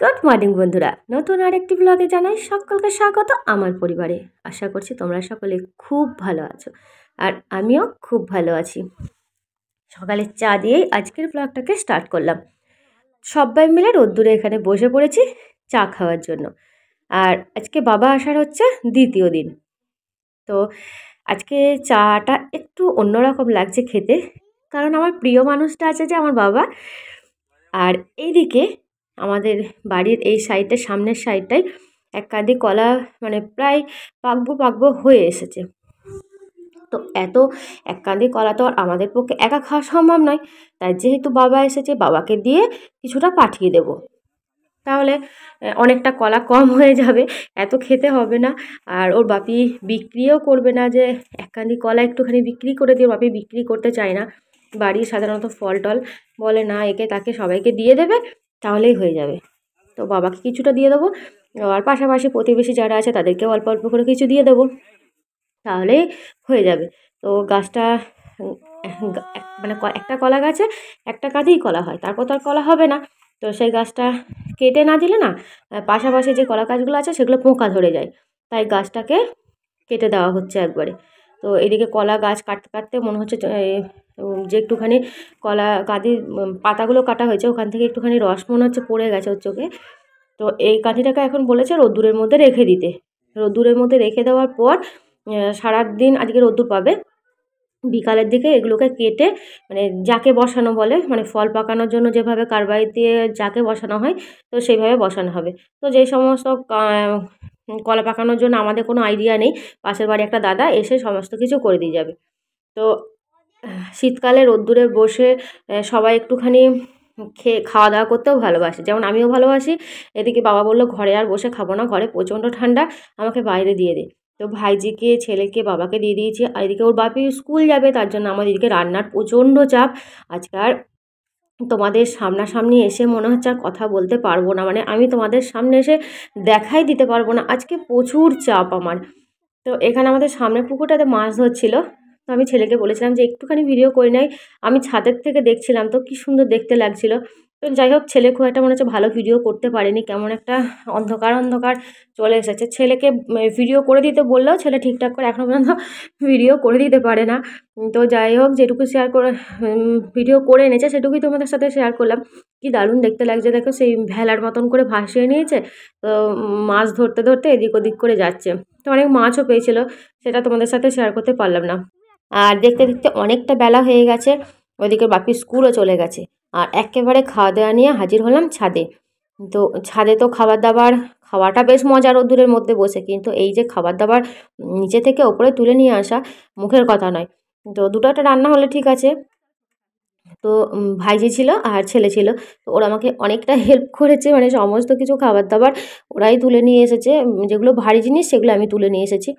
Good morning বন্ধুরা, নতুন আরেকটি ব্লগে জানাই সকলকে স্বাগত আমার পরিবারে। আশা করছি তোমরা সকলে খুব ভালো আছো, আর আমিও খুব ভালো আছি। সকালে চা দিয়েই আজকের ব্লগটাকে স্টার্ট করলাম। সবাই মিলে রোদ্দুরে এখানে বসে পড়েছি চা খাওয়ার জন্য। আর আজকে বাবা আসার হচ্ছে দ্বিতীয় দিন, তো আজকে চাটা একটু অন্যরকম লাগছে খেতে, কারণ আমার প্রিয় মানুষটা আছে যে আমার বাবা। আর এইদিকে আমাদের বাড়ির এই সাইডে, সামনের সাইডটায় এক কাঁদি কলা মানে প্রায় পাকবো হয়ে এসেছে। তো এত এক কাঁদি কলা তো আর আমাদের পক্ষে একা খাওয়া সম্ভব নয়, তাই যেহেতু বাবা এসেছে বাবাকে দিয়ে কিছুটা পাঠিয়ে দেব, তাহলে অনেকটা কলা কম হয়ে যাবে, এত খেতে হবে না। আর ওর বাপি বিক্রিও করবে না, যে এক কাঁদি কলা একটুখানি বিক্রি করে দিয়ে, বাপি বিক্রি করতে চায় না। বাড়ির সাধারণত ফল টল বলে না, একে তাকে সবাইকে দিয়ে দেবে তাহলেই হয়ে যাবে। তো বাবাকে কিছুটা দিয়ে দেবো, আর পাশাপাশি প্রতিবেশী যারা আছে তাদেরকেও অল্প অল্প করে কিছু দিয়ে দেবো, তাহলেই হয়ে যাবে। তো গাছটা মানে একটা কলা গাছে একটা কাঁধেই কলা হয়, তারপর তো আর কলা হবে না। তো সেই গাছটা কেটে না দিলে না, পাশাপাশি যে কলা গাছগুলো আছে সেগুলো পোকা ধরে যায়, তাই গাছটাকে কেটে দেওয়া হচ্ছে একবারে। তো এদিকে কলা গাছ কাটতে কাটতে মনে হচ্ছে যে একটুখানি কলা কাঁদির পাতাগুলো কাটা হয়েছে, ওখান থেকে একটুখানি রস মনে হচ্ছে পড়ে গেছে ওর চোখে। তো এই কাঁঠিটাকে এখন বলেছে রোদ্দুরের মধ্যে রেখে দিতে। রোদ্দুরের মধ্যে রেখে দেওয়ার পর সারাদিন আজকে রোদ্দুর পাবে, বিকালের দিকে এগুলোকে কেটে মানে যাকে বসানো বলে, মানে ফল পাকানোর জন্য যেভাবে কারবাই দিয়ে যাকে বসানো হয়, তো সেইভাবে বসানো হবে। তো যেই সমস্ত কলা পাকানোর জন্য আমাদের কোনো আইডিয়া নেই, পাশের বাড়ি একটা দাদা এসে সমস্ত কিছু করে দিয়ে যাবে। তো শীতকালে রোদ্দুরে বসে সবাই একটুখানি খাওয়া দাওয়া করতেও ভালোবাসে, যেমন আমিও ভালোবাসি। এদিকে বাবা বললো ঘরে আর বসে খাবো না, ঘরে প্রচণ্ড ঠান্ডা, আমাকে বাইরে দিয়ে দে। তো ভাইজিকে, ছেলেকে, বাবাকে দিয়ে দিয়েছি। আর এদিকে ওর বাপি স্কুল যাবে, তার জন্য আমাদের এদিকে রান্নার প্রচণ্ড চাপ। আজকে আর তোমাদের সামনাসামনি এসে মনে হচ্ছে আর কথা বলতে পারবো না, মানে আমি তোমাদের সামনে এসে দেখাই দিতে পারবো না, আজকে প্রচুর চাপ আমার। তো এখানে আমাদের সামনের পুকুরটাতে মাছ ধরছিল, তো আমি ছেলেকে বলেছিলাম যে একটুখানি ভিডিও করে নেয়। আমি ছাদের থেকে দেখছিলাম, তো কী সুন্দর দেখতে লাগছিল। তো যাই হোক, ছেলে খুব একটা মনে হচ্ছে ভালো ভিডিও করতে পারেনি, কেমন একটা অন্ধকার অন্ধকার চলে এসেছে। ছেলেকে ভিডিও করে দিতে বললেও ছেলে ঠিকঠাক করে এখনও পর্যন্ত ভিডিও করে দিতে পারে না। তো যাই হোক, যেটুকু শেয়ার করে ভিডিও করে এনেছে সেটুকুই তোমাদের সাথে শেয়ার করলাম। কি দারুণ দেখতে লাগছে দেখো, সেই ভেলার মতন করে ভাসিয়ে নিয়েছে। তো মাছ ধরতে ধরতে এদিক ওদিক করে যাচ্ছে। তো অনেক মাছও পেয়েছিল, সেটা তোমাদের সাথে শেয়ার করতে পারলাম না। আর দেখতে দেখতে অনেকটা বেলা হয়ে গেছে, ওইদিকে বাপির স্কুলও চলে গেছে। আর একেবারে খাওয়া দাওয়া নিয়ে হাজির হলাম ছাদে। তো ছাদে তো খাবার দাবার খাওয়াটা বেশ মজা রোদ্দুরের মধ্যে বসে, কিন্তু এই যে খাবার দাবার নিচে থেকে ওপরে তুলে নিয়ে আসা মুখের কথা নয়। তো দুটো একটা রান্না হলে ঠিক আছে। তো ভাইজি ছিল আর ছেলে ছিল, তো ওরা আমাকে অনেকটা হেল্প করেছে, মানে সমস্ত কিছু খাবার দাবার ওরাই তুলে নিয়ে এসেছে। যেগুলো ভারী জিনিস সেগুলো আমি তুলে নিয়ে এসেছি,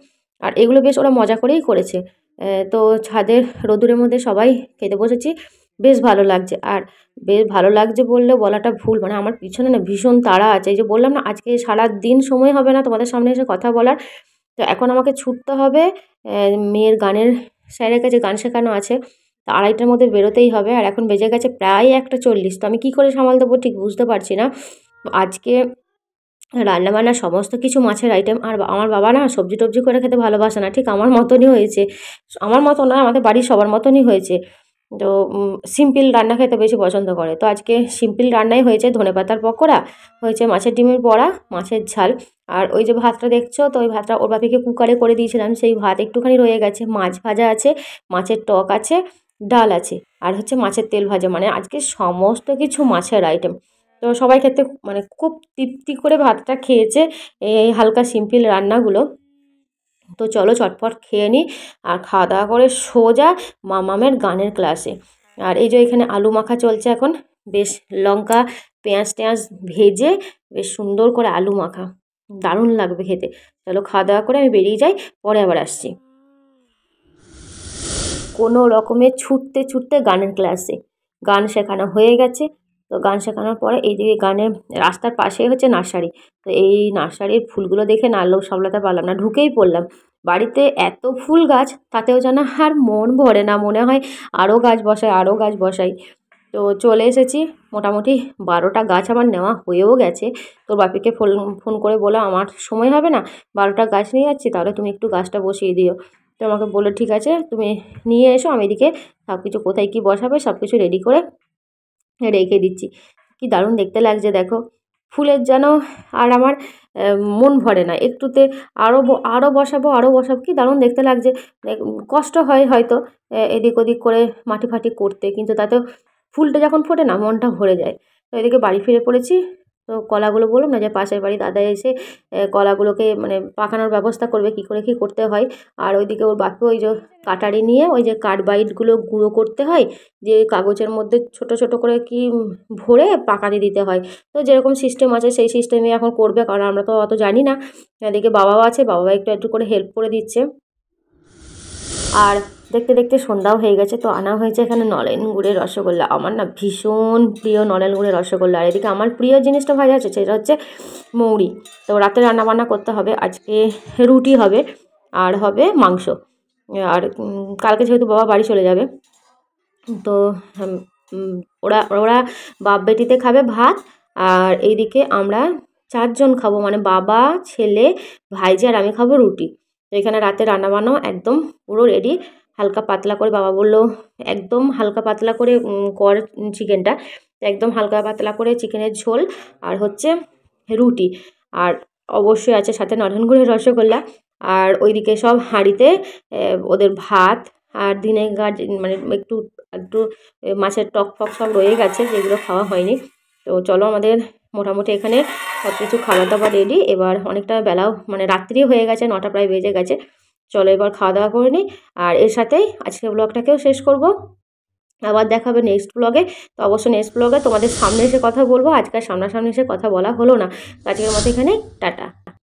আর এগুলো বেশ ওরা মজা করেই করেছে। তো ছাদের রোদুরের মধ্যে সবাই খেতে বসেছি, বেশ ভালো লাগছে। আর বেশ ভালো লাগছে বললেও বলাটা ভুল, মানে আমার পিছনে না ভীষণ তাড়া আছে। এই যে বললাম না, আজকে সারা দিন সময় হবে না তোমাদের সামনে এসে কথা বলার। তো এখন আমাকে ছুটতে হবে মেয়ের গানের স্যারের কাছে, গান শেখানো আছে, তো 2:30টার মধ্যে বেরোতেই হবে। আর এখন বেজে গেছে প্রায় 1:40, তো আমি কী করে সামাল দেবো ঠিক বুঝতে পারছি না। আজকে রান্নাবান্না সমস্ত কিছু মাছের আইটেম। আর আমার বাবা না সবজি টবজি করে খেতে ভালোবাসে না, ঠিক আমার মতনই হয়েছে। আমার মতো না, আমাদের বাড়ির সবার মতনই হয়েছে। তো সিম্পল রান্না খেতে বেশি পছন্দ করে। তো আজকে সিম্পল রান্নাই হয়েছে, ধনেপাতার পকোড়া হয়েছে, মাছের ডিমের বড়া, মাছের ঝাল। আর ওই যে ভাতটা দেখছো, তো ওই ভাতটা ওর বাপিকে কুকারে করে দিয়েছিলাম, সেই ভাত একটুখানি রয়ে গেছে। মাছ ভাজা আছে, মাছের টক আছে, ডাল আছে, আর হচ্ছে মাছের তেল ভাজা। মানে আজকে সমস্ত কিছু মাছের আইটেম। তো সবাই খেতে মানে খুব তৃপ্তি করে ভাতটা খেয়েছে এই হালকা সিম্পল রান্নাগুলো। তো চলো চটপট খেয়ে নিই, আর খাওয়া দাওয়া করে সোজা মামামের গানের ক্লাসে। আর এই যে এখানে আলু মাখা চলছে এখন, বেশ লঙ্কা পেঁয়াজ টেঁয়াজ ভেজে বেশ সুন্দর করে আলু মাখা, দারুণ লাগবে খেতে। চলো খাওয়া দাওয়া করে আমি বেরিয়ে যাই, পরে আবার আসছি। কোনো রকমে ছুটতে ছুটতে গানের ক্লাসে, গান শেখানো হয়ে গেছে। তো গান শেখানোর পরে এইদিকে গানের রাস্তার পাশেই হচ্ছে নার্সারি। তো এই নার্সারির ফুলগুলো দেখে না লোভ সামলাতে পারলাম না, ঢুকেই পড়লাম। বাড়িতে এত ফুল গাছ, তাতেও যেন আর মন ভরে না, মনে হয় আরও গাছ বসাই আরও গাছ বসাই। তো চলে এসেছি, মোটামুটি 12টা গাছ আমার নেওয়া হয়েও গেছে। তোর বাপিকে ফোন করে বলো আমার সময় হবে না, 12টা গাছ নিয়ে যাচ্ছি, তাহলে তুমি একটু গাছটা বসিয়ে দিও। তো আমাকে বললো ঠিক আছে তুমি নিয়ে এসো, আমি এদিকে সব কিছু কোথায় কী বসাবে সব কিছু রেডি করে রেখে দিচ্ছি। কি দারুণ দেখতে লাগছে দেখো, ফুলের যেন আর আমার মন ভরে না একটুতে, আরও বসাবো কি দারুণ দেখতে লাগছে। কষ্ট হয় হয়তো এদিক ওদিক করে মাটি ফাটি করতে, কিন্তু তাতেও ফুলটা যখন ফোটে না মনটা ভরে যায়। তো এদিকে বাড়ি ফিরে পড়েছি। তো কলাগুলো বললাম না যে পাশের বাড়ি দাদা এসে কলাগুলোকে মানে পাকানোর ব্যবস্থা করবে, কী করে কী করতে হয়। আর ওইদিকে ওর বাপি ওই যে কাটারি নিয়ে ওই যে কার্বাইডগুলো গুঁড়ো করতে হয়, যে কাগজের মধ্যে ছোট ছোট করে কি ভরে পাকাতে দিতে হয়। তো যেরকম সিস্টেম আছে সেই সিস্টেমে এখন করবে, কারণ আমরা তো অত জানি না। এদিকে বাবাও আছে, বাবা একটু একটু করে হেল্প করে দিচ্ছে। আর দেখতে দেখতে সন্ধ্যাও হয়ে গেছে। তো আনা হয়েছে এখানে নলেন গুড়ের রসগোল্লা। আমার না ভীষণ প্রিয় নলেন গুড়ের রসগোল্লা। আর এদিকে আমার প্রিয় জিনিসটা ভাজা আছে, সেটা হচ্ছে মৌরি। তো রাতে রান্নাবান্না করতে হবে, আজকে রুটি হবে আর হবে মাংস। আর কালকে যেহেতু বাবা বাড়ি চলে যাবে, তো ওরা ওরা বাপ বেটিতে খাবে ভাত, আর এইদিকে আমরা 4 জন খাবো, মানে বাবা, ছেলে, ভাইজি আর আমি খাবো রুটি। তো এখানে রাতে রান্নাবান্নাও একদম পুরো রেডি। হালকা পাতলা করে বাবা বললো একদম হালকা পাতলা করে কর চিকেনটা, একদম হালকা পাতলা করে চিকেনের ঝোল আর হচ্ছে রুটি, আর অবশ্যই আছে সাথে নলেন গুড়ের রসগোল্লা। আর ওইদিকে সব হাঁড়িতে ওদের ভাত আর ভিনেগার মানে একটু একটু মাছের টক ফক সব রয়ে গেছে, যেগুলো খাওয়া হয়নি। তো চলো আমাদের মোটামুটি এখানে সব কিছু খাওয়া দাওয়া রেডি। এবার অনেকটা বেলাও মানে রাত্রিও হয়ে গেছে, 9টা প্রায় বেজে গেছে। চলো এবার খাওয়া দাওয়া করে নিই, আর এর সাথেই আজকের ব্লগটাকেও শেষ করব। আবার দেখা হবে নেক্সট ব্লগে। তো অবশ্যই নেক্সট ব্লগে তোমাদের সামনে এসে কথা বলবো, আজকাল সামনাসামনি এসে কথা বলা হলো না। আজকের মতো এখানেই টাটা।